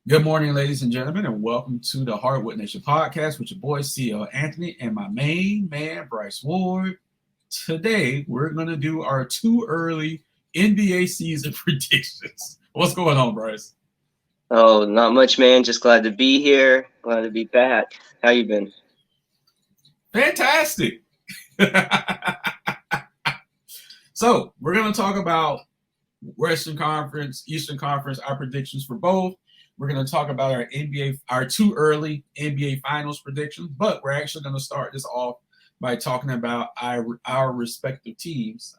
Good morning, ladies and gentlemen, and welcome to the Hardwood Nation podcast with your boy CL Anthony and my main man Bryce Ward. Today we're gonna do our too early NBA season predictions. What's going on, Bryce? Oh, not much, man. Just glad to be here. Glad to be back. How you been? Fantastic. So we're gonna talk about Western Conference, Eastern Conference, our predictions for both. We're going to talk about our NBA, our too early NBA Finals predictions, but we're actually going to start this off by talking about our respective teams.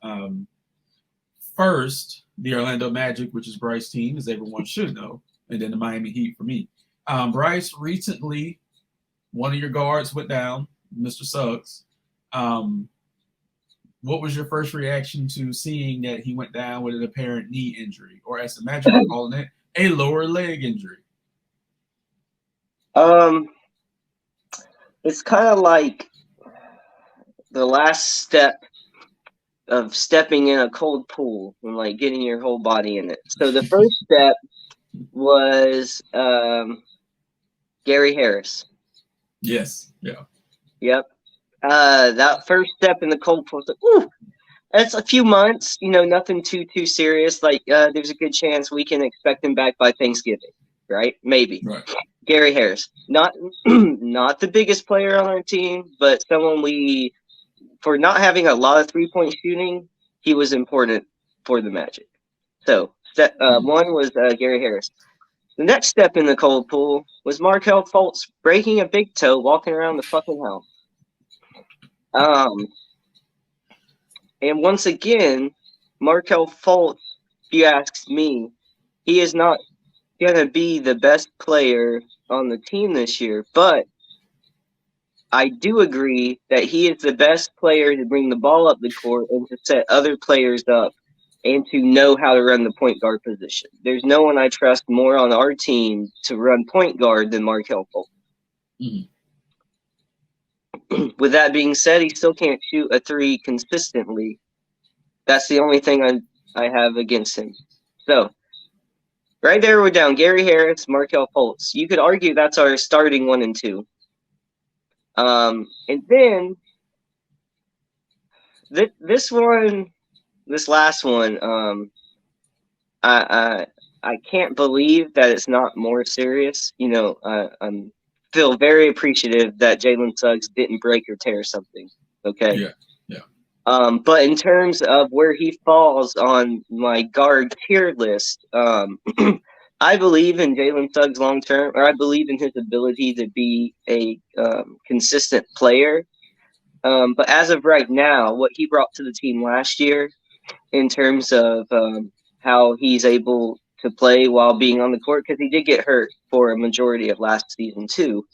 First, the Orlando Magic, which is Bryce's team, as everyone should know, and then the Miami Heat for me. Bryce, recently, one of your guards went down, Mr. Suggs. What was your first reaction to seeing that he went down with an apparent knee injury, or as the Magic are calling it, a lower leg injury? Um, it's kind of like the last step of stepping in a cold pool and like getting your whole body in it. So the first step was Gary Harris. Yes. Yeah. Yep. That first step in the cold pool was like, ooh, that's a few months, nothing too serious. Like, there's a good chance we can expect him back by Thanksgiving, right? Maybe. Right. Gary Harris, not not the biggest player on our team, but someone for not having a lot of 3-point shooting, he was important for the Magic. So step one was Gary Harris. The next step in the cold pool was Markelle Fultz breaking a big toe walking around the fucking house. And once again, Markelle Fultz, if you ask me, he is not going to be the best player on the team this year, but I do agree that he is the best player to bring the ball up the court and to set other players up and to know how to run the point guard position. There's no one I trust more on our team to run point guard than Markelle Fultz. Mm-hmm. With that being said, he still can't shoot a three consistently. That's the only thing I have against him. So, right there we're down. Gary Harris, Markelle Fultz. You could argue that's our starting 1 and 2. And then this last one, I can't believe that it's not more serious. I'm feel very appreciative that Jalen Suggs didn't break or tear something. Okay. Yeah. But in terms of where he falls on my guard tier list, I believe in Jalen Suggs long term, or I believe in his ability to be a consistent player. But as of right now, what he brought to the team last year, in terms of how he's able to play while being on the court, because he did get hurt for a majority of last season too.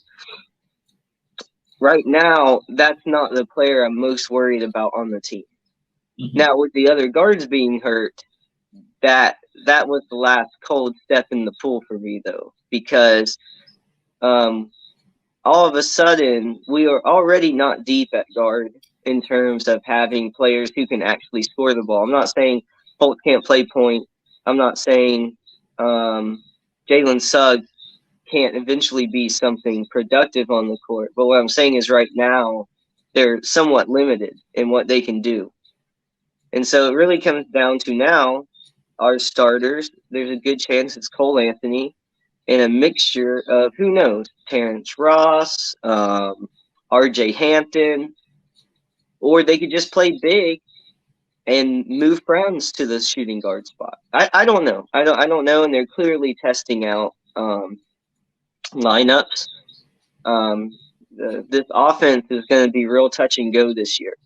Right now, that's not the player I'm most worried about on the team. Mm-hmm. Now, with the other guards being hurt, that was the last cold step in the pool for me, though, because all of a sudden we are already not deep at guard in terms of having players who can actually score the ball. I'm not saying Fultz can't play point. I'm not saying Jalen Suggs can't eventually be something productive on the court. But what I'm saying is right now they're somewhat limited in what they can do. And so it really comes down to now our starters. There's a good chance it's Cole Anthony and a mixture of, who knows, Terrence Ross, R.J. Hampton, or they could just play big and move Browns to the shooting guard spot. I don't know. I don't know, and they're clearly testing out lineups. This offense is going to be real touch and go this year.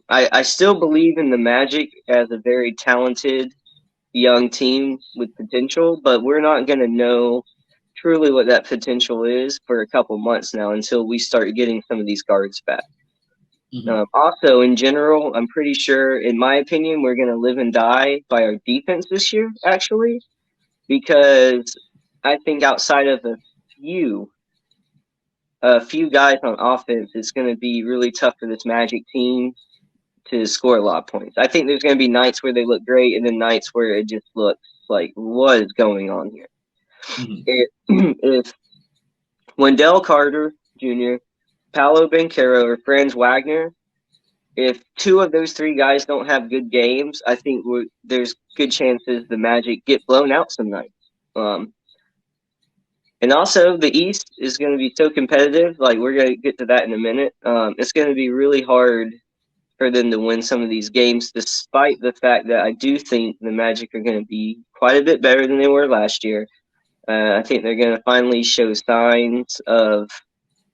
I still believe in the Magic as a very talented young team with potential, but we're not going to know truly what that potential is for a couple months now until we start getting some of these guards back. Mm-hmm. Also, in general, I'm pretty sure, in my opinion, we're going to live and die by our defense this year, actually, because I think outside of a few guys on offense, it's going to be really tough for this Magic team to score a lot of points. I think there's going to be nights where they look great and then nights where it just looks like, what is going on here? Mhm. If Wendell Carter Jr., Paolo Banchero, or Franz Wagner, if two of those three guys don't have good games, I think there's good chances the Magic get blown out some nights. And also, the East is going to be so competitive. Like, we're going to get to that in a minute. It's going to be really hard for them to win some of these games, despite the fact that I do think the Magic are going to be quite a bit better than they were last year. I think they're going to finally show signs of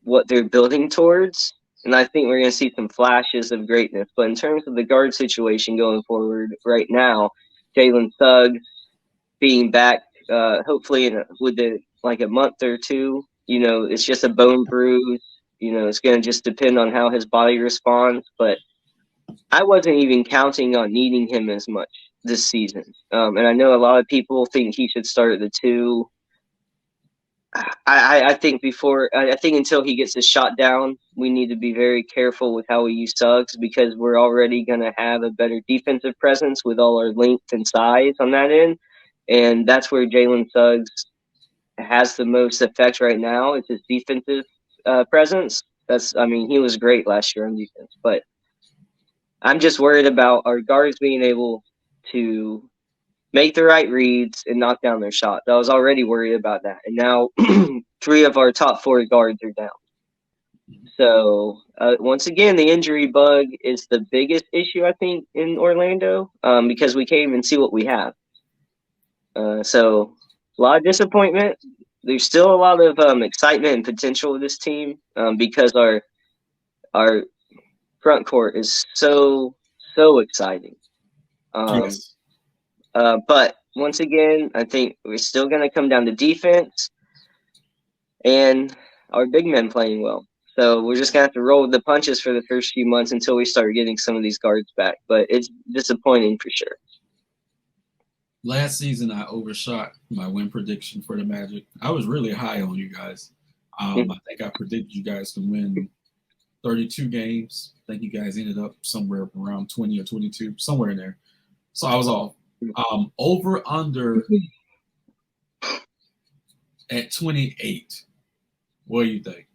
what they're building towards. And I think we're going to see some flashes of greatness. But in terms of the guard situation going forward right now, Jalen Suggs being back, hopefully within like a month or two, it's just a bone bruise. It's going to just depend on how his body responds. But I wasn't even counting on needing him as much this season. And I know a lot of people think he should start at the 2. I think until he gets his shot down, we need to be very careful with how we use Suggs, because we're already going to have a better defensive presence with all our length and size on that end. And that's where Jalen Suggs has the most effect right now. It's his defensive presence. He was great last year on defense, but I'm just worried about our guards being able to make the right reads and knock down their shots. I was already worried about that. And now 3 of our top 4 guards are down. So, once again, the injury bug is the biggest issue, I think, in Orlando, because we can't even see what we have. So, a lot of disappointment. There's still a lot of excitement and potential with this team, because our front court is so exciting. Yes. But once again, I think we're still going to come down to defense and our big men playing well. So we're just going to have to roll with the punches for the first few months until we start getting some of these guards back. But it's disappointing for sure. Last season, I overshot my win prediction for the Magic. I was really high on you guys. I think I predicted you guys to win 32 games. I think you guys ended up somewhere around 20 or 22, somewhere in there. So I was off. Over under at 28. What do you think?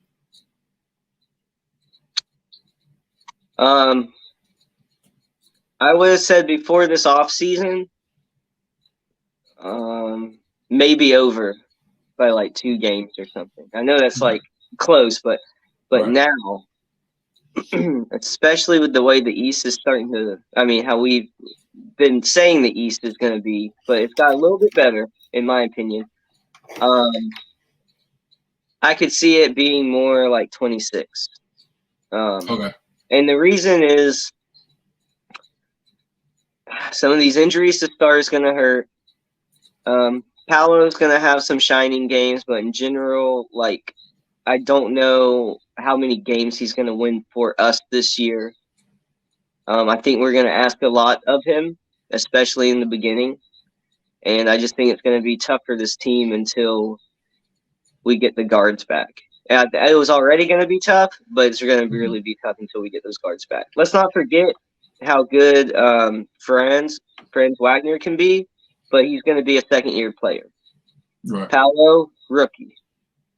I would have said before this off season, maybe over by like 2 games or something. I know that's like close, but right now, especially with the way the East is starting to, how we've been saying the East is going to be, but it's got a little bit better, in my opinion. I could see it being more like 26. Okay. And the reason is some of these injuries to start is going to hurt. Paolo's going to have some shining games, but in general, like, I don't know how many games he's going to win for us this year. I think we're going to ask a lot of him, especially in the beginning. And I just think it's going to be tough for this team until we get the guards back. It was already going to be tough, but it's going to really be tough until we get those guards back. Let's not forget how good Franz Wagner can be, but he's going to be a second-year player. Right. Paolo, rookie.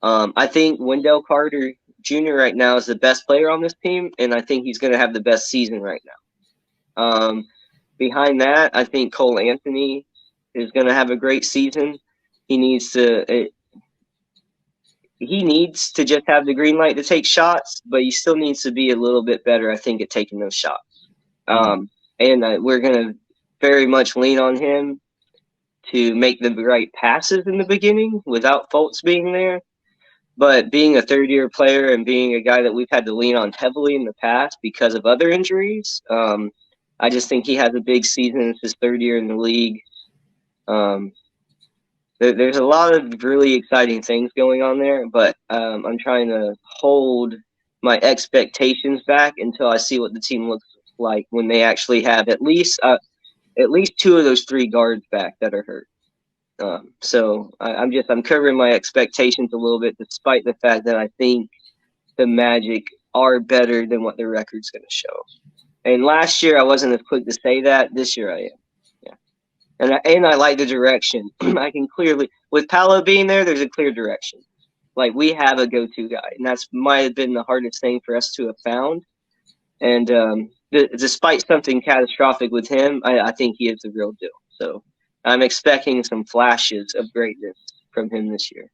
I think Wendell Carter Jr. right now is the best player on this team, and I think he's going to have the best season right now. Behind that, I think Cole Anthony is going to have a great season. He needs to just have the green light to take shots, but he still needs to be a little bit better, I think, at taking those shots. And we're going to very much lean on him to make the right passes in the beginning without Fultz being there. But being a third-year player and being a guy that we've had to lean on heavily in the past because of other injuries, I just think he has a big season. It's his 3rd year in the league. There's a lot of really exciting things going on there, but I'm trying to hold my expectations back until I see what the team looks like when they actually have at least 2 of those 3 guards back that are hurt. So I'm covering my expectations a little bit, despite the fact that I think the Magic are better than what their record's going to show. And last year I wasn't as quick to say that. This year I am. Yeah. And I like the direction. I can clearly, with Paolo being there, there's a clear direction. Like, we have a go-to guy, and that's might have been the hardest thing for us to have found. And despite something catastrophic with him, I think he is the real deal. So I'm expecting some flashes of greatness from him this year.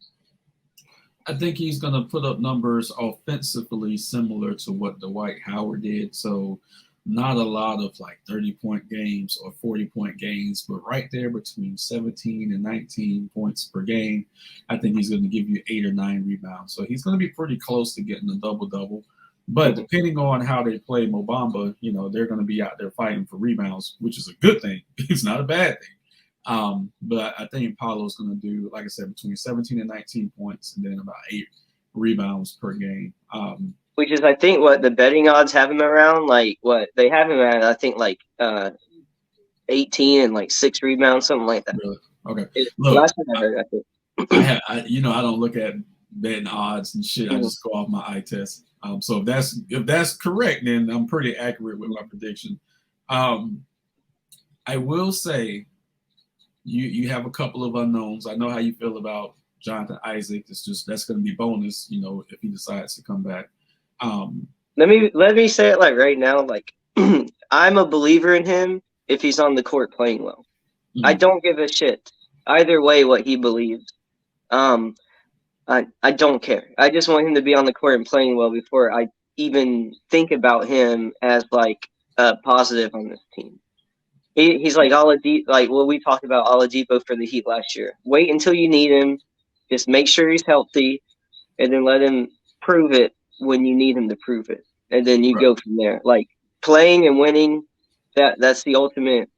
I think he's going to put up numbers offensively similar to what Dwight Howard did. So not a lot of like 30-point games or 40-point games, but right there between 17 and 19 points per game. I think he's going to give you 8 or 9 rebounds. So he's going to be pretty close to getting a double-double. But depending on how they play Mo Bamba, they're going to be out there fighting for rebounds, which is a good thing. It's not a bad thing. But I think Paolo's going to do, like I said, between 17 and 19 points and then about 8 rebounds per game. Which is, I think, what the betting odds have him around. Like, what they have him at, I think, like 18 and like 6 rebounds, something like that. Really? Okay. Look, last time I heard, I think. I don't look at betting odds and shit. I just go off my eye test. So if that's correct, then I'm pretty accurate with my prediction. I will say, you have a couple of unknowns. I know how you feel about Jonathan Isaac. That's going to be bonus, if he decides to come back. Let me say it like right now. Like, I'm a believer in him if he's on the court playing well. Mm-hmm. I don't give a shit either way what he believes. I don't care. I just want him to be on the court and playing well before I even think about him as like a positive on this team. He's like what we talked about Oladipo for the Heat last year. Wait until you need him. Just make sure he's healthy, and then let him prove it when you need him to prove it, and then you go from there. Like, playing and winning, that's the ultimate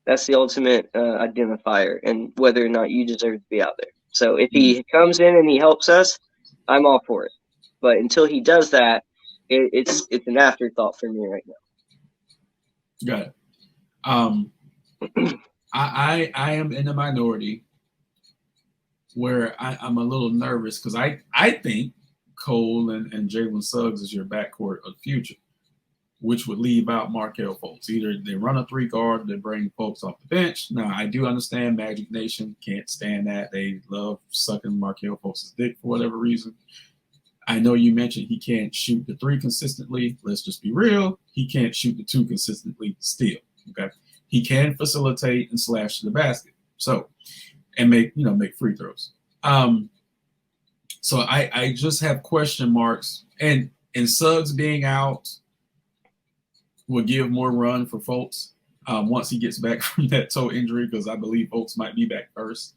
identifier, and whether or not you deserve to be out there. So if he comes in and he helps us, I'm all for it. But until he does that, it's an afterthought for me right now. Got it. I am in the minority where I'm a little nervous because I think Cole and Jalen Suggs is your backcourt of the future, which would leave out Markelle Fultz. Either they run a 3-guard or they bring folks off the bench. Now, I do understand Magic Nation can't stand that. They love sucking Markelle Fultz's dick for whatever reason. I know you mentioned he can't shoot the 3 consistently. Let's just be real. He can't shoot the 2 consistently still. Okay. He can facilitate and slash to the basket. So, and make free throws. So I just have question marks. And Suggs being out will give more run for Fultz once he gets back from that toe injury, because I believe Fultz might be back first.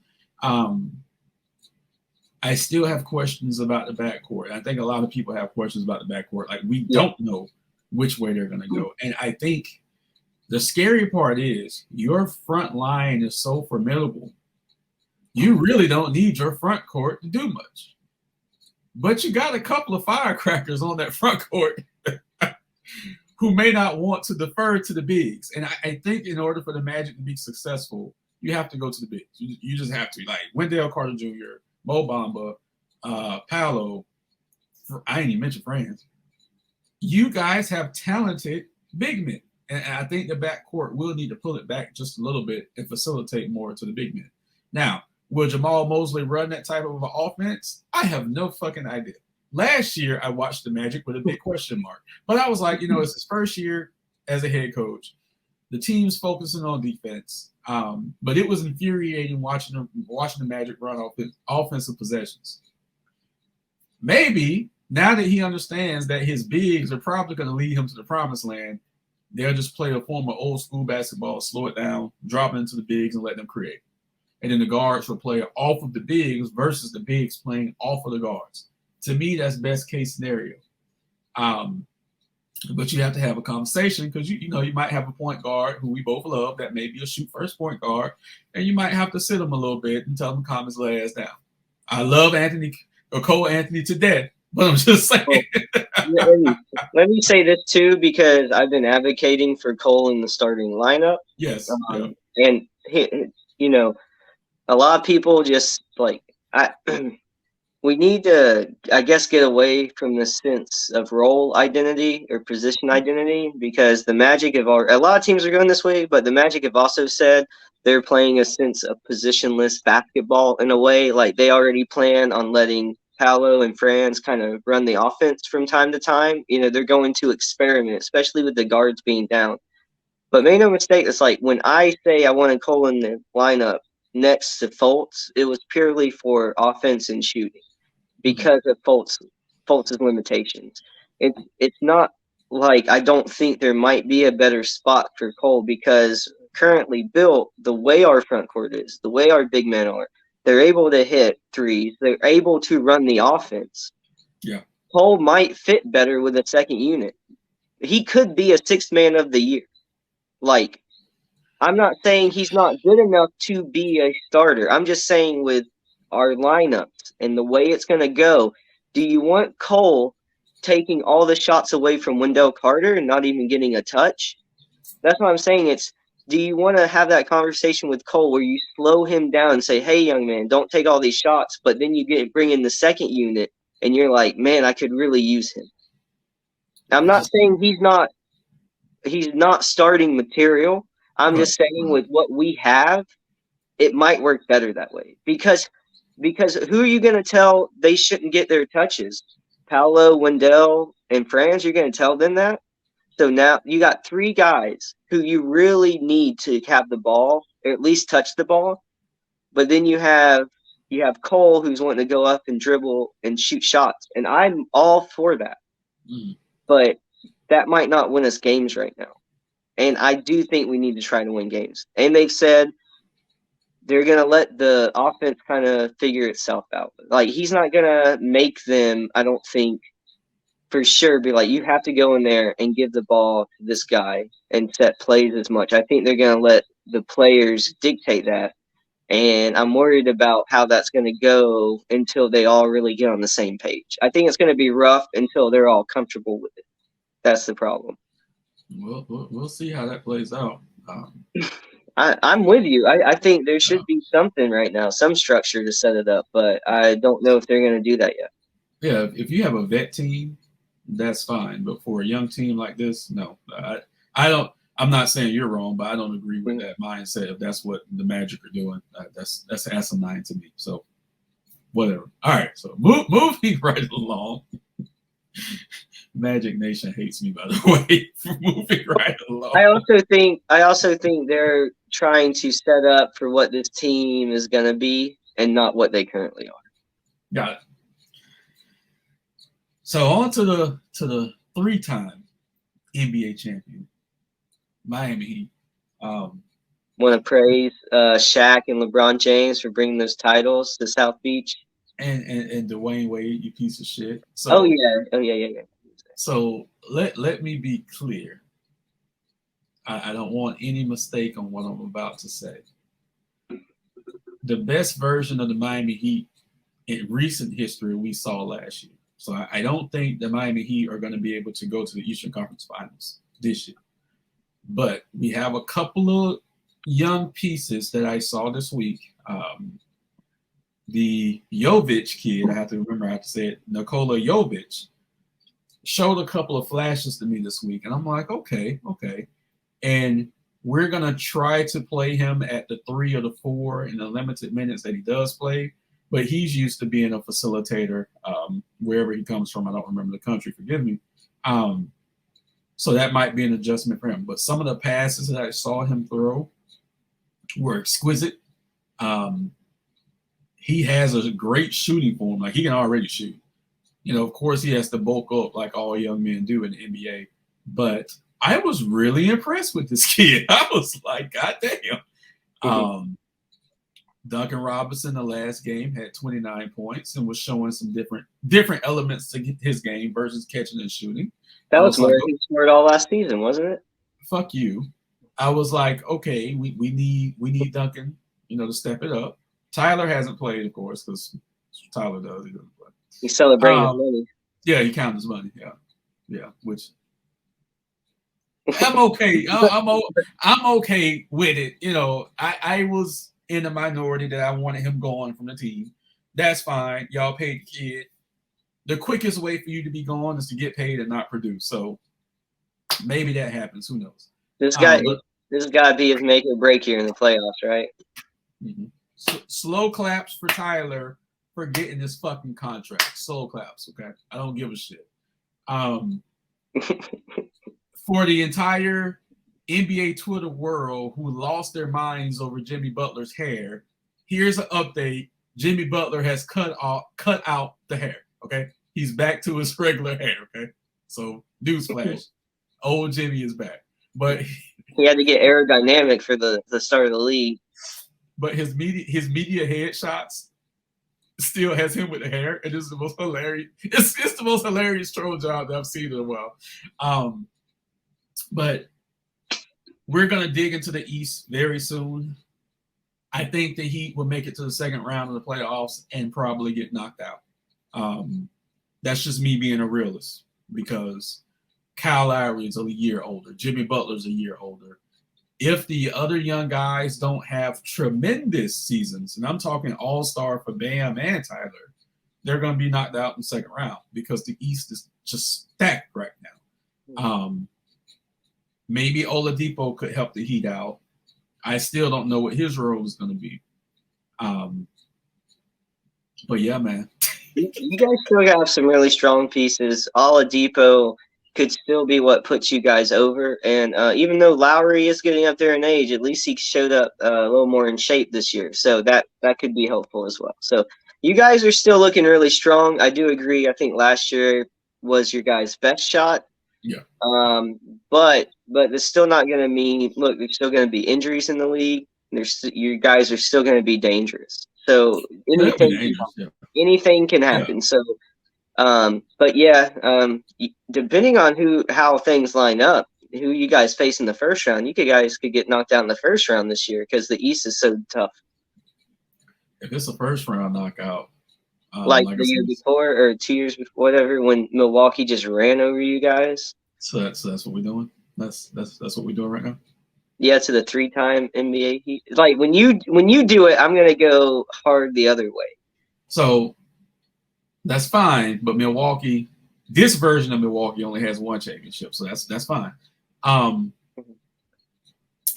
I still have questions about the backcourt. I think a lot of people have questions about the backcourt. Like, we don't know which way they're going to go. And I think the scary part is your front line is so formidable. You really don't need your front court to do much. But you got a couple of firecrackers on that front court who may not want to defer to the bigs. And I think in order for the Magic to be successful, you have to go to the bigs. You just have to. Like Wendell Carter Jr., Mo Bamba, Paolo, I didn't even mention Franz. You guys have talented big men. And I think the backcourt will need to pull it back just a little bit and facilitate more to the big men. Now, will Jamal Mosley run that type of an offense? I have no fucking idea. Last year, I watched the Magic with a big question mark. But I was like, it's his first year as a head coach. The team's focusing on defense. But it was infuriating watching the Magic run offensive possessions. Maybe now that he understands that his bigs are probably going to lead him to the promised land, they'll just play a form of old school basketball, slow it down, drop it into the bigs, and let them create. And then the guards will play off of the bigs versus the bigs playing off of the guards. To me, that's best case scenario. But you have to have a conversation because you might have a point guard who we both love that may be a shoot first point guard, and you might have to sit him a little bit and tell him to calm his ass down. I love Cole Anthony to death, but I'm just saying. Let me say this too, because I've been advocating for Cole in the starting lineup. Yes, and a lot of people just like we need to, I guess, get away from the sense of role identity or position identity, because the Magic have a lot of teams are going this way, but the Magic have also said they're playing a sense of positionless basketball in a way. Like they already plan on letting Paolo and Franz kind of run the offense from time to time. They're going to experiment, especially with the guards being down. But make no mistake, it's like when I say I wanted Cole in the lineup next to Fultz, it was purely for offense and shooting because of Fultz's limitations. It's not like I don't think there might be a better spot for Cole, because currently built the way our front court is, the way our big men are, they're able to hit threes, they're able to run the offense. Yeah. Cole might fit better with a second unit. He could be a sixth man of the year. Like, I'm not saying he's not good enough to be a starter. I'm just saying with our lineups and the way it's going to go, do you want Cole taking all the shots away from Wendell Carter and not even getting a touch? That's what I'm saying. Do you want to have that conversation with Cole where you slow him down and say, hey, young man, don't take all these shots, but then you bring in the second unit and you're like, man, I could really use him. I'm not saying he's not starting material. I'm just saying with what we have, it might work better that way. Because who are you going to tell they shouldn't get their touches? Paolo, Wendell, and Franz, you're going to tell them that? So now you got three guys who you really need to have the ball, or at least touch the ball. But then you have Cole, who's wanting to go up and dribble and shoot shots. And I'm all for that. But that might not win us games right now. And I do think we need to try to win games. And they've said they're going to let the offense kind of figure itself out. Like, he's not going to make them, I don't think, for sure, be like, you have to go in there and give the ball to this guy and set plays as much. I think they're going to let the players dictate that. And I'm worried about how that's going to go until they all really get on the same page. I think it's going to be rough until they're all comfortable with it. That's the problem. We'll see how that plays out. I'm with you. I think there should be something right now, some structure to set it up, but I don't know if they're going to do that yet. Yeah, if you have a vet team, that's fine. But for a young team like this, no. I don't. I'm not saying you're wrong, but I don't agree with that mindset. If that's what the Magic are doing, that's asinine to me. So whatever. All right. So moving right along. Magic Nation hates me, by the way, for moving right along. I also think they're trying to set up for what this team is going to be and not what they currently are. Got it. So on to the three-time NBA champion, Miami Heat. Want to praise Shaq and LeBron James for bringing those titles to South Beach. And Dwayne Wade, you piece of shit. So, oh yeah. So let me be clear. I don't want any mistake on what I'm about to say. The best version of the Miami Heat in recent history we saw last year. So I don't think the Miami Heat are going to be able to go to the Eastern Conference Finals this year. But we have a couple of young pieces that I saw this week. The Jovic kid, I have to say it, Nikola Jovic, showed a couple of flashes to me this week. And I'm like, okay. And we're going to try to play him at the 3 or the 4 in the limited minutes that he does play. But he's used to being a facilitator wherever he comes from. I don't remember the country, forgive me. So that might be an adjustment for him. But some of the passes that I saw him throw were exquisite. He has a great shooting form. Like, he can already shoot. Of course, he has to bulk up like all young men do in the NBA. But I was really impressed with this kid. I was like, God damn. Duncan Robinson, the last game, had 29 points and was showing some different elements to his game versus catching and shooting. That was where he scored all last season, wasn't it? Fuck you. I was like, okay, we need Duncan, to step it up. Tyler hasn't played, of course, because Tyler does. He doesn't play. He's celebrating his money. Yeah, he counted his money. Yeah, which I'm okay. I'm okay with it. I was in the minority that I wanted him gone from the team, That's fine. Y'all paid the kid. The quickest way for you to be gone is to get paid and not produce. So maybe that happens. Who knows? This But this got to be his make or break here in the playoffs, right? Slow claps for Tyler for getting this fucking contract. Slow claps, okay? I don't give a shit. For the entire NBA Twitter world who lost their minds over Jimmy Butler's hair, here's an update. Jimmy Butler has cut out the hair, okay? He's back to his regular hair, okay? So, newsflash, old Jimmy is back. But he had to get aerodynamic for the start of the league. But his media headshots still has him with the hair. It is the most hilarious. It's the most hilarious troll job that I've seen in a while. But we're gonna dig into the East very soon. I think the Heat will make it to the second round of the playoffs and probably get knocked out. That's just me being a realist because Kyle Lowry is a year older. Jimmy Butler's a year older. If the other young guys don't have tremendous seasons, and I'm talking all-star for Bam and Tyler, they're going to be knocked out in the second round because the East is just stacked right now. Maybe Oladipo could help the Heat out. I still don't know what his role is going to be. But yeah, man. You guys still have some really strong pieces. Oladipo could still be what puts you guys over. And even though Lowry is getting up there in age, at least he showed up a little more in shape this year. So that could be helpful as well. So you guys are still looking really strong. I do agree. I think last year was your guys' best shot. Yeah. But it's still not going to mean, look, there's still going to be injuries in the league. You guys are still going to be dangerous. So anything can happen. Yeah. So, but yeah, depending on how things line up, who you guys face in the first round, you guys could get knocked out in the first round this year because the East is so tough. If it's a first round knockout, like the year before or 2 years before, whatever, when Milwaukee just ran over you guys. So that's what we're doing. That's what we're doing right now. Yeah, to the 3-time NBA Heat. Like when you do it, I'm gonna go hard the other way. So that's fine, but Milwaukee, this version of Milwaukee only has one championship, so that's fine. And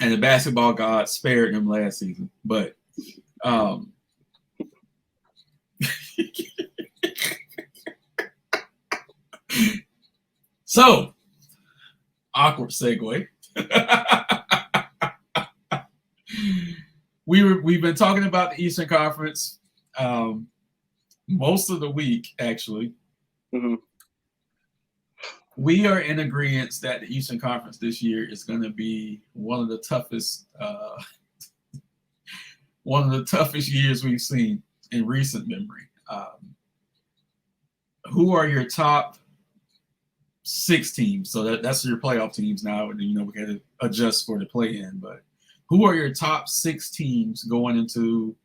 the basketball gods spared them last season, but so awkward segue. We've been talking about the Eastern Conference most of the week, actually. Mm-hmm. We are in agreement that the Eastern Conference this year is going to be one of the toughest years we've seen in recent memory. Who are your top 6 teams? So that's your playoff teams now. We got to adjust for the play-in, but who are your top 6 teams going into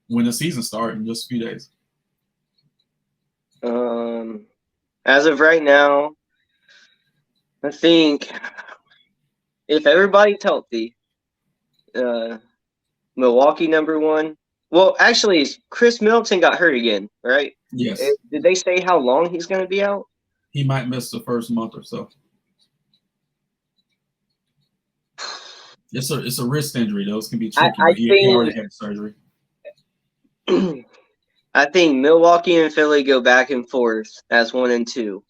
when the season starts in just a few days? As of right now, I think if everybody's healthy, Milwaukee #1. Well, actually, Chris Middleton got hurt again, right? Yes. Did they say how long he's going to be out? He might miss the first month or so. It's a wrist injury. Those can be tricky. He already had surgery. I think Milwaukee and Philly go back and forth as 1 and 2.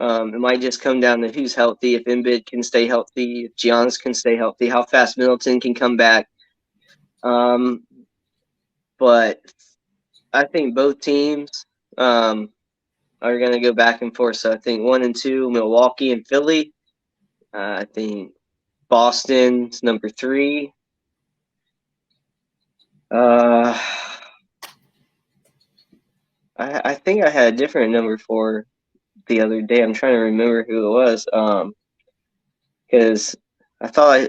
It might just come down to who's healthy, if Embiid can stay healthy, if Giannis can stay healthy, how fast Middleton can come back. But I think both teams are going to go back and forth. So I think 1 and 2, Milwaukee and Philly. I think Boston's #3. I think I had a different #4 the other day. I'm trying to remember who it was. Because I thought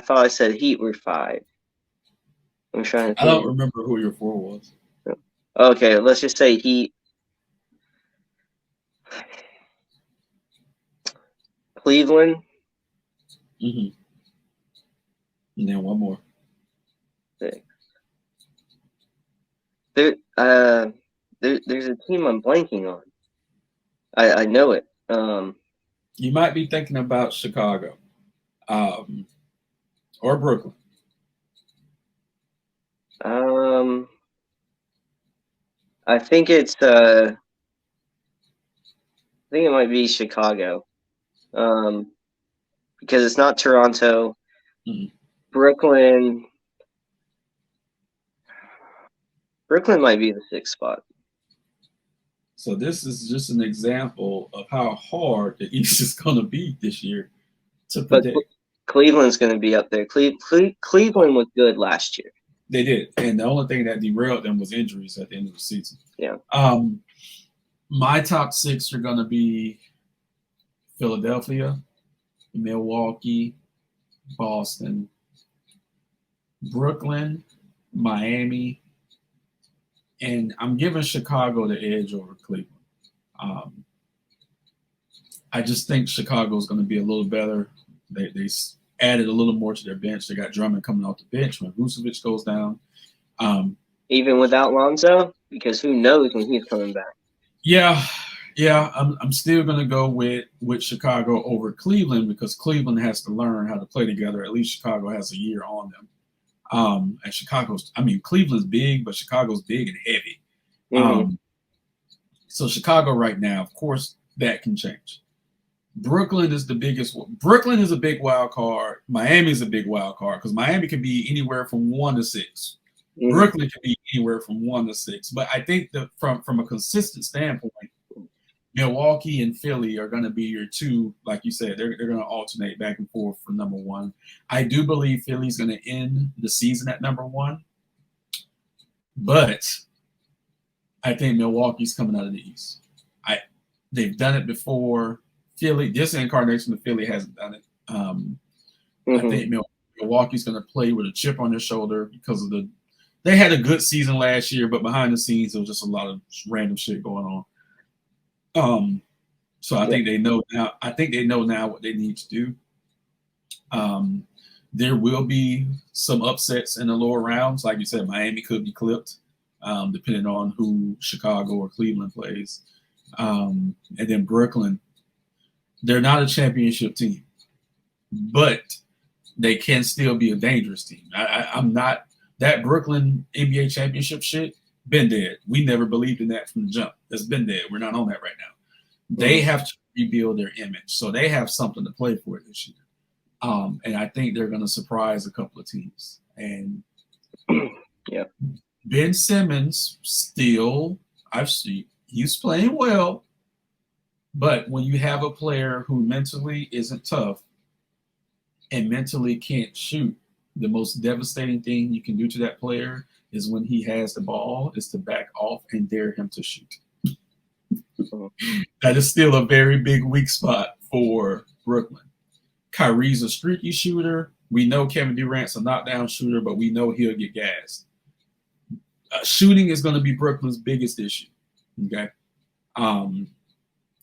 I said Heat were 5. I'm trying to think. I don't remember who your 4 was. Okay, let's just say Heat. Cleveland. Mm-hmm. And then one more. There's a team I'm blanking on. I know it. You might be thinking about Chicago, or Brooklyn. I think it might be Chicago. Because it's not Toronto. Mhm. Brooklyn might be the 6th spot. So this is just an example of how hard the East is going to be this year to But predict. Cleveland's going to be up there. Cleveland was good last year. They did, and the only thing that derailed them was injuries at the end of the season. Yeah. My top 6 are going to be Philadelphia, Milwaukee, Boston, Brooklyn, Miami, and I'm giving Chicago the edge over Cleveland. I just think Chicago is going to be a little better. They added a little more to their bench. They got Drummond coming off the bench when Vucevic goes down. Even without Lonzo, because who knows when he's coming back. Yeah. I'm still going to go with Chicago over Cleveland because Cleveland has to learn how to play together. At least Chicago has a year on them. And Cleveland's big, but Chicago's big and heavy. Mm-hmm. So Chicago right now, of course, that can change. Brooklyn is the biggest one. Brooklyn is a big wild card. Miami is a big wild card because Miami can be anywhere from 1 to 6. Mm-hmm. Brooklyn can be anywhere from 1 to 6. But I think that from a consistent standpoint, Milwaukee and Philly are going to be your two, like you said, they're going to alternate back and forth for number 1. I do believe Philly's going to end the season at number 1, but I think Milwaukee's coming out of the East. They've done it before. Philly, this incarnation of Philly hasn't done it. I think Milwaukee's going to play with a chip on their shoulder because of they had a good season last year, but behind the scenes there was just a lot of random shit going on. So I think they know now. I think they know now what they need to do. There will be some upsets in the lower rounds, like you said. Miami could be clipped, depending on who Chicago or Cleveland plays, and then Brooklyn. They're not a championship team, but they can still be a dangerous team. I'm not that Brooklyn NBA championship shit. Been dead. We never believed in that from the jump. That's been dead. We're not on that right now. They have to rebuild their image, so they have something to play for this year. And I think they're going to surprise a couple of teams. And Ben Simmons still, he's playing well, but when you have a player who mentally isn't tough and mentally can't shoot, the most devastating thing you can do to that player is when he has the ball is to back off and dare him to shoot. That is still a very big weak spot for Brooklyn. Kyrie's a streaky shooter. We know Kevin Durant's a knockdown shooter, but we know he'll get gassed. Shooting is going to be Brooklyn's biggest issue. Okay.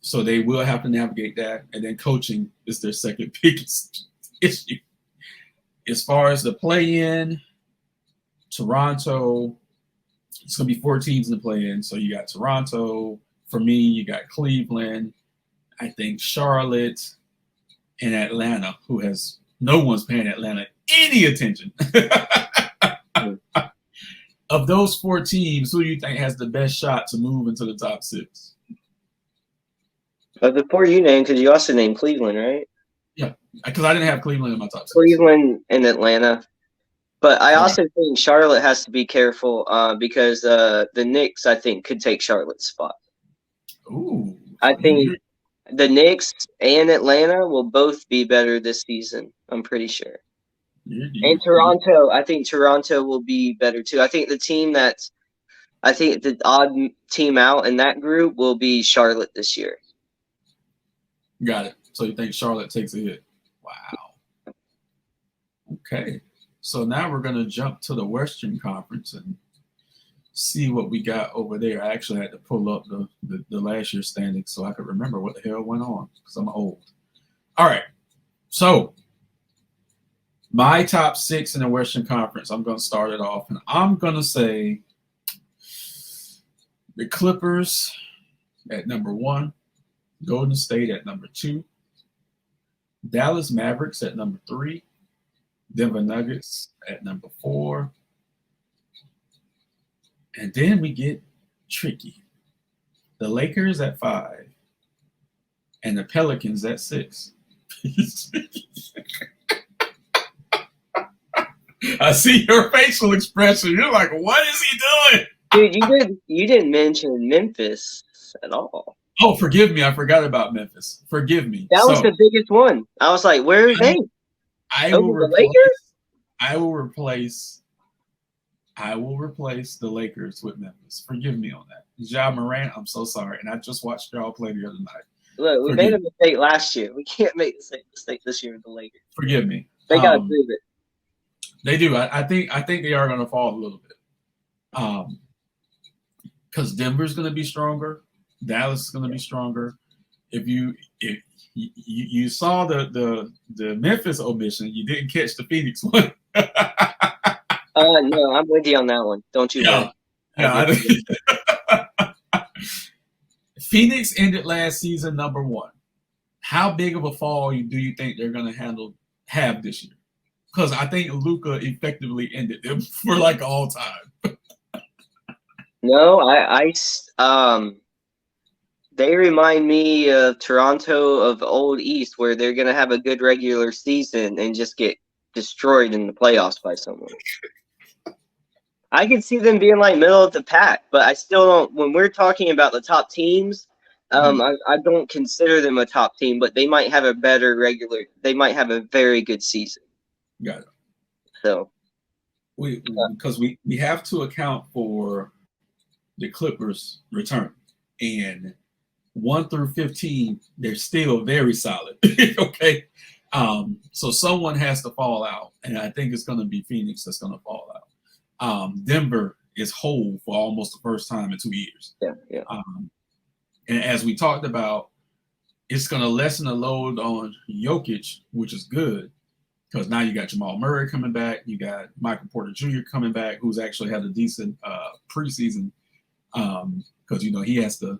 So they will have to navigate that. And then coaching is their second biggest issue. As far as the play-in, Toronto, it's going to be 4 teams in the play-in. So you got Toronto. For me, you got Cleveland. I think Charlotte and Atlanta, no one's paying Atlanta any attention. Of those 4 teams, who do you think has the best shot to move into the top 6? Of the 4 you named, because you also named Cleveland, right? Yeah, because I didn't have Cleveland in my top 6. Cleveland and Atlanta. But I also think Charlotte has to be careful because the Knicks, I think, could take Charlotte's spot. Ooh. I think the Knicks and Atlanta will both be better this season. I'm pretty sure. And Toronto, I think Toronto will be better too. I think the odd team out in that group will be Charlotte this year. Got it. So you think Charlotte takes a hit? Wow. Okay. So now we're going to jump to the Western Conference and see what we got over there. I actually had to pull up the last year's standings so I could remember what the hell went on because I'm old. All right. So my top 6 in the Western Conference, I'm going to start it off, and I'm going to say The Clippers at number 1. Golden State at number 2. Dallas Mavericks at number 3. Denver Nuggets at number 4. And then we get tricky. The Lakers at 5. And the Pelicans at 6. I see your facial expression. You're like, what is he doing? Dude, you didn't mention Memphis at all. Oh, forgive me. I forgot about Memphis. Forgive me. That was the biggest one. I was like, where are they? I will replace the Lakers with Memphis. Forgive me on that. Ja Morant, I'm so sorry. And I just watched y'all play the other night. Look, we made a mistake last year. We can't make the same mistake this year with the Lakers. Forgive me. They got to prove it. They do. I think they are going to fall a little bit. Because Denver's going to be stronger. Dallas is going to be stronger. If you saw the Memphis omission, you didn't catch the Phoenix one. No, I'm with you on that one. Don't you? Yeah. Phoenix ended last season number 1. How big of a fall do you think they're going to have this year? Because I think Luka effectively ended them for like all time. No, they remind me of Toronto of old East, where they're going to have a good regular season and just get destroyed in the playoffs by someone. I could see them being like middle of the pack, but I still don't. When we're talking about the top teams, I don't consider them a top team, but they might have a better they might have a very good season. Got it. So, because we have to account for the Clippers' return, and 1 through 15, they're still very solid. Okay, so someone has to fall out, and I think it's going to be Phoenix that's going to fall out. Denver is whole for almost the first time in 2 years. Yeah. And as we talked about, it's going to lessen the load on Jokic, which is good, because now you got Jamal Murray coming back. You got Michael Porter Jr. coming back, who's actually had a decent preseason, because he has to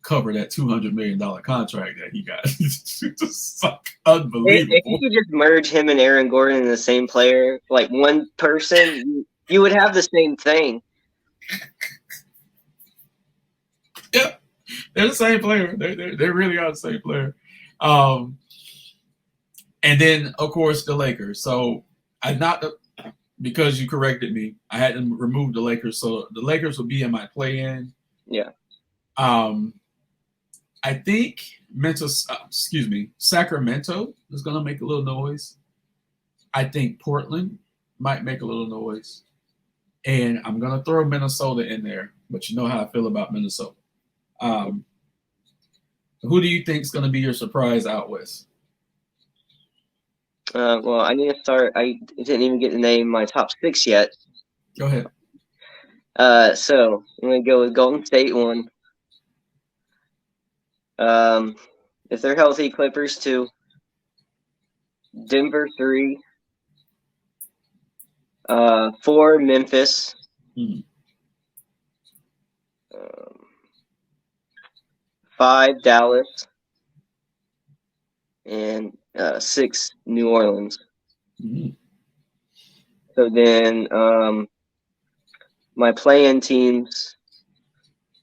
cover that $200 million contract that he got. It's just unbelievable. If you could just merge him and Aaron Gordon in the same player, like one person, you would have the same thing. Yep, they're the same player. They really are the same player. And then, of course, the Lakers. So because you corrected me, I had to remove the Lakers. So the Lakers will be in my play-in. Yeah. I think Sacramento is going to make a little noise. I think Portland might make a little noise. And I'm going to throw Minnesota in there, but you know how I feel about Minnesota. Who do you think is going to be your surprise out west? Well, I need to start. I didn't even get to name my top 6 yet. Go ahead. So I'm going to go with Golden State 1. If they're healthy, Clippers 2. Denver 3. 4, Memphis. 5, Dallas. And 6, New Orleans. So then my play-in teams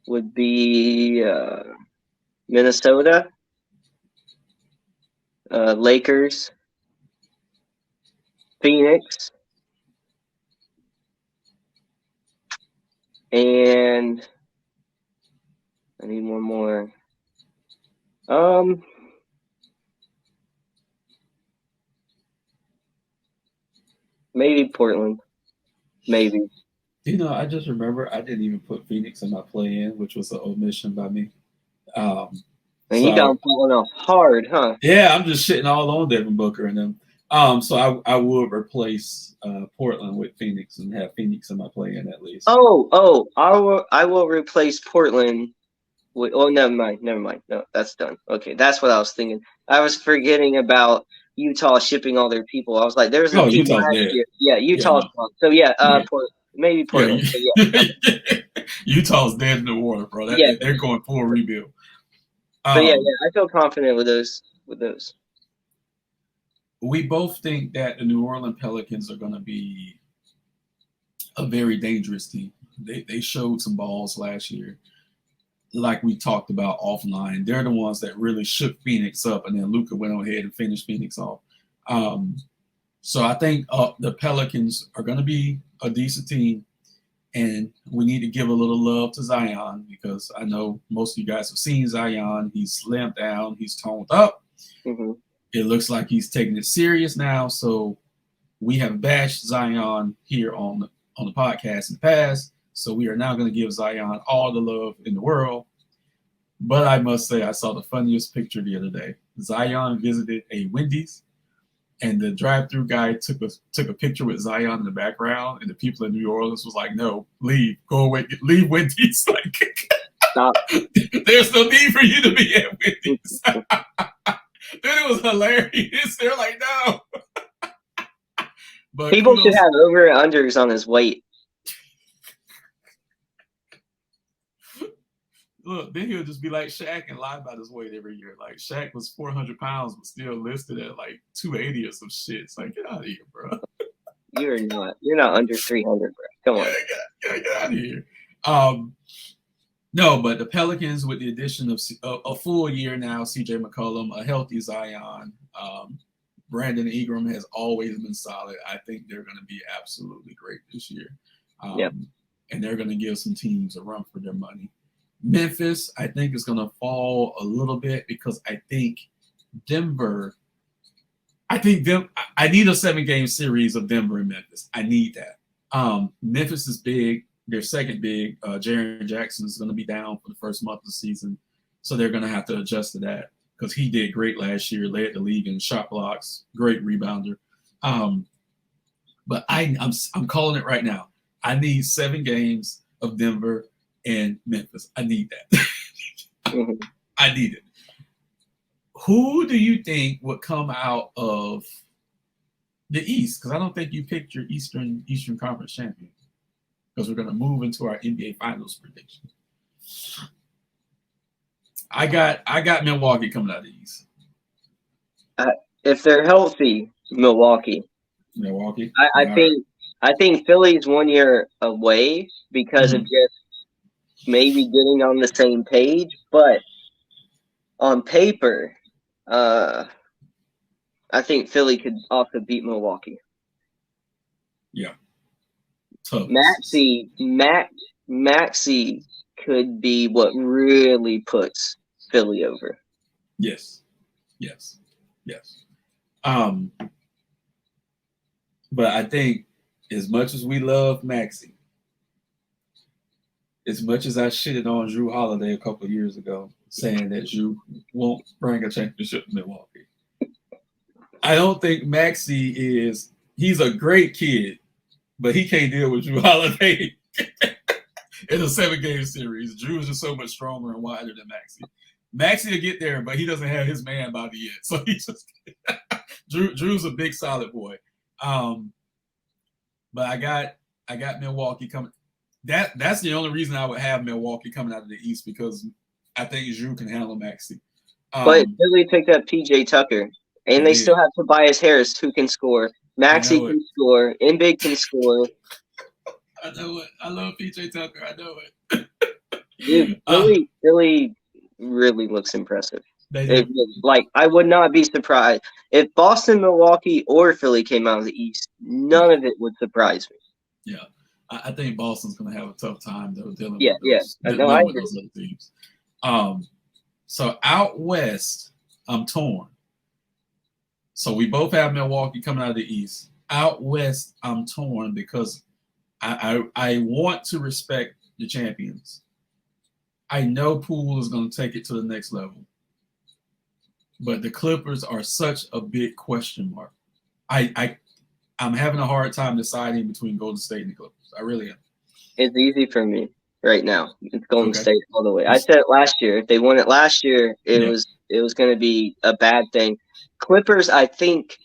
would be Minnesota, Lakers, Phoenix, and I need one more. Maybe Portland. Maybe. I just remember I didn't even put Phoenix in my play-in, which was an omission by me. And you got them falling off hard, huh? Yeah, I'm just shitting all on Devin Booker and them. So I will replace Portland with Phoenix and have Phoenix in my play-in at least. I will replace Portland with. Oh, never mind. No, that's done. Okay, that's what I was thinking. I was forgetting about Utah shipping all their people. I was like, there's a team last year. Yeah, Utah's fun. So maybe Portland. Yeah. Utah's dead in the water, bro. They're going full rebuild. But yeah, I feel confident with those. We both think that the New Orleans Pelicans are going to be a very dangerous team. They showed some balls last year. Like we talked about offline, they're the ones that really shook Phoenix up, and then Luka went on ahead and finished Phoenix off. So I think the Pelicans are going to be a decent team, and we need to give a little love to Zion because I know most of you guys have seen Zion. He's slimmed down. He's toned up. Mm-hmm. It looks like he's taking it serious now. So we have bashed Zion here on the podcast in the past. So we are now going to give Zion all the love in the world. But I must say, I saw the funniest picture the other day. Zion visited a Wendy's, and the drive-through guy took a picture with Zion in the background, and the people in New Orleans was like, "No, leave, go away, leave Wendy's." Like, stop. There's no need for you to be at Wendy's. Then it was hilarious. They're like, "No." But people should have over and unders on his weight. Look, then he'll just be like Shaq and lie about his weight every year. Like Shaq was 400 pounds, but still listed at like 280 or some shit. It's like, get out of here, bro. You're not under 300, bro. Come on. Get out of here. No, but the Pelicans, with the addition of a full year now, CJ McCollum, a healthy Zion, Brandon Ingram has always been solid. I think they're going to be absolutely great this year. And they're going to give some teams a run for their money. Memphis, I think, is going to fall a little bit because I think Denver. I need a 7-game series of Denver and Memphis. I need that. Memphis is big. They're second big. Jaren Jackson is going to be down for the first month of the season, so they're going to have to adjust to that because he did great last year, led the league in shot blocks, great rebounder. But I'm calling it right now. I need 7 games of Denver and Memphis. I need that. I need it. Who do you think would come out of the East? Because I don't think you picked your Eastern Conference champion. Because we're going to move into our NBA Finals prediction. I got Milwaukee coming out of the East. If they're healthy, Milwaukee. I think Philly's 1 year away because of just maybe getting on the same page, but on paper, I think Philly could also beat Milwaukee. Yeah. Tough. Maxey could be what really puts Philly over. Yes. But I think as much as we love Maxey, as much as I shitted on Drew Holiday a couple of years ago, saying that Drew won't bring a championship to Milwaukee, I don't think Maxey he's a great kid, but he can't deal with Drew Holiday in a 7-game series. Drew is just so much stronger and wider than Maxey. Maxey will get there, but he doesn't have his man body yet. So he's just Drew's a big solid boy. But I got Milwaukee coming. That's the only reason I would have Milwaukee coming out of the East because I think Drew can handle Maxey. But Philly picked up PJ Tucker, and they still have Tobias Harris who can score. Maxey can score. Embiid can score. I know it. I love PJ Tucker. I know it. Dude, Philly really looks impressive. Like, I would not be surprised if Boston, Milwaukee, or Philly came out of the East. None of it would surprise me. Yeah, I think Boston's going to have a tough time though dealing with those other teams. So out west, I'm torn. So we both have Milwaukee coming out of the East. Out west, I'm torn because I want to respect the champions. I know Poole is going to take it to the next level. But the Clippers are such a big question mark. I'm having a hard time deciding between Golden State and the Clippers. I really am. It's easy for me right now. It's Golden State all the way. I said it last year. If they won it last year, it was going to be a bad thing. Clippers, I think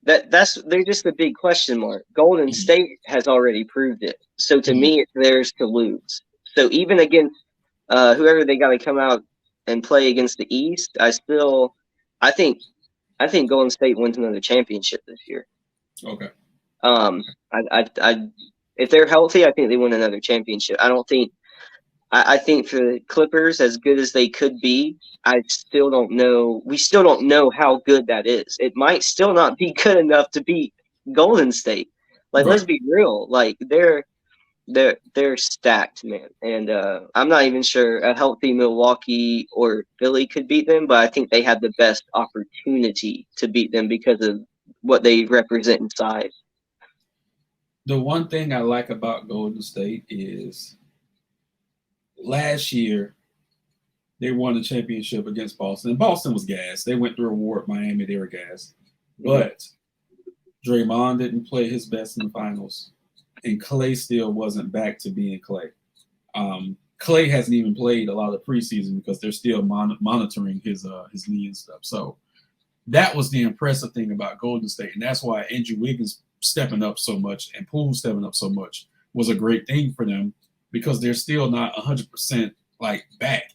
they're just a big question mark. Golden State has already proved it. So to me, it's theirs to lose. So even against whoever they got to come out and play against the East, I think Golden State wins another championship this year. Okay. If they're healthy, I think they win another championship. I think for the Clippers, as good as they could be, I still don't know. We still don't know how good that is. It might still not be good enough to beat Golden State. Like, let's be real. Like, they're stacked, man. And I'm not even sure a healthy Milwaukee or Philly could beat them, but I think they have the best opportunity to beat them because of what they represent in size. The one thing I like about Golden State is last year they won the championship against Boston. And Boston was gas. They went through a war at Miami. They were gas. But Draymond didn't play his best in the finals. And Clay still wasn't back to being Clay. Clay hasn't even played a lot of preseason because they're still monitoring his knee and stuff. So that was the impressive thing about Golden State. And that's why Andrew Wiggins stepping up so much and Poole stepping up so much was a great thing for them, because they're still not 100% like back.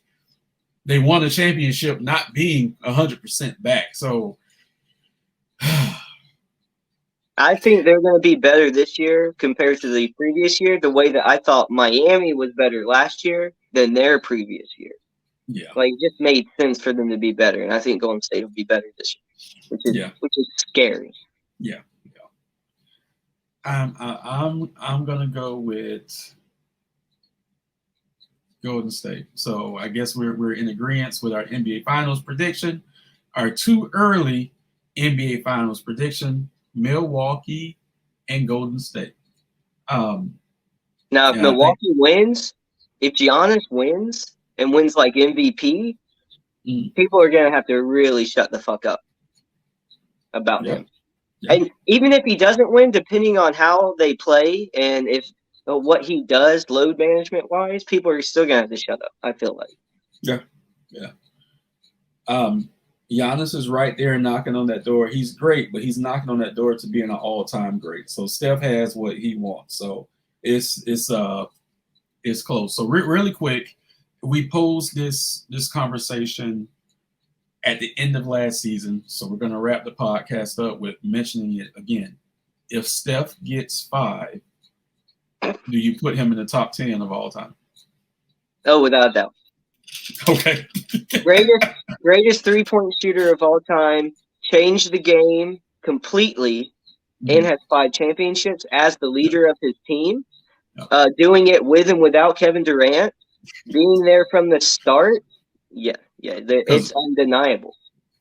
They won a championship not being 100% back. So I think they're going to be better this year compared to the previous year, the way that I thought Miami was better last year than their previous year. Yeah. Like, it just made sense for them to be better. And I think Golden State will be better this year, which is scary. Yeah. I'm going to go with Golden State. So I guess we're in agreement with our NBA Finals prediction. Our too early NBA Finals prediction: Milwaukee and Golden State. Now, if Milwaukee wins, if Giannis wins and wins like MVP, people are gonna have to really shut the fuck up about him. Yeah. And even if he doesn't win, depending on how they play and if what he does load management wise, people are still gonna have to shut up, I feel like. Yeah. Giannis is right there knocking on that door. He's great, but he's knocking on that door to being an all-time great. So Steph has what he wants. So it's close. So really quick, we posed this conversation at the end of last season. So we're going to wrap the podcast up with mentioning it again. If Steph gets 5, do you put him in the top 10 of all time? Oh, without a doubt. Okay. greatest 3-point shooter of all time, changed the game completely, and has 5 championships as the leader of his team. Doing it with and without Kevin Durant, being there from the start. It's undeniable.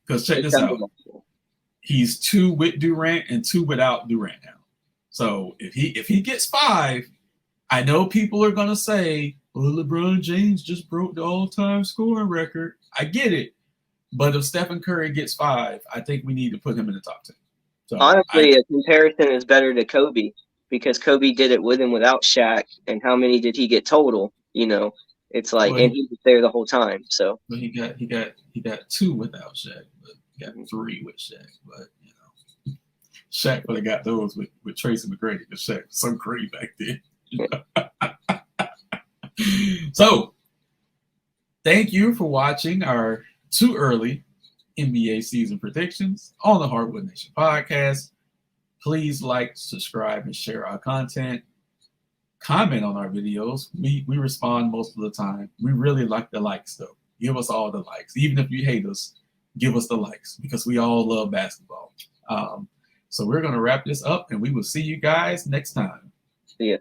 Because check this out. He's 2 with Durant and 2 without Durant now. So if he gets 5, I know people are gonna say, well, LeBron James just broke the all-time scoring record. I get it. But if Stephen Curry gets 5, I think we need to put him in the top 10. So honestly, a comparison is better to Kobe, because Kobe did it with and without Shaq, and how many did he get total? It's like, and he was there the whole time. So he got 2 without Shaq, but he got 3 with Shaq. But Shaq would have got those with Tracy McGrady, because Shaq was so great back then. So, thank you for watching our too early NBA season predictions on the Hardwood Nation podcast. Please like, subscribe, and share our content. Comment on our videos. We respond most of the time. We really like the likes, though. Give us all the likes. Even if you hate us, give us the likes, because we all love basketball. So we're going to wrap this up, and we will see you guys next time. See ya.